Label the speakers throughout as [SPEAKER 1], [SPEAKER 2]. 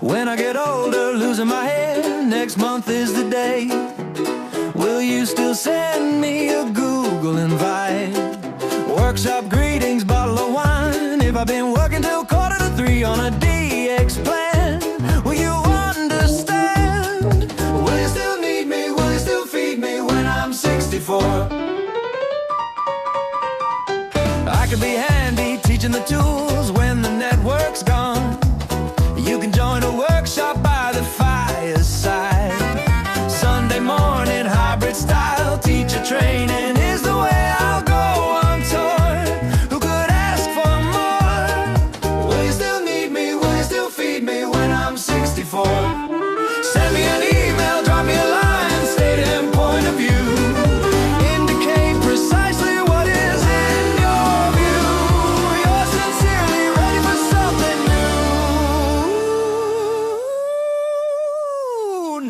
[SPEAKER 1] When I get older, losing my head, next month is the day. Will you still send me a Google invite? Workshop greetings, bottle of wine. If I've been working till 2:45 on a DX plan, will you understand? Will you still need me? Will you still feed me when I'm 64? I could be handy teaching the tools when the network's gone. You can join a workshop by the fireside. Sunday morning, hybrid style, teacher training is the way I'll go on tour. Who could ask for more? Will you still need me? Will you still feed me when I'm 64? Send me an email, drop me a line, state and point of view. Indicate precisely what is in your view. You're sincerely ready for something new.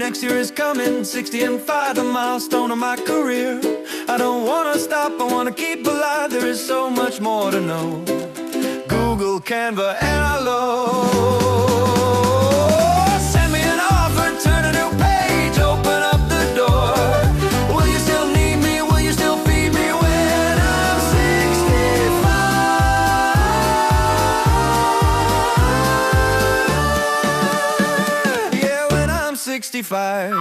[SPEAKER 1] Next year is coming, 60 and 5, the milestone of my career. I don't wanna stop, I wanna keep alive. There is so much more to know. Google, Canva, and I love. Send me an offer, turn a new page, open up the door. Will you still need me? Will you still feed me when I'm 65? Yeah, when I'm 65.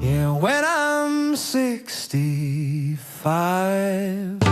[SPEAKER 1] Yeah, when I'm 65.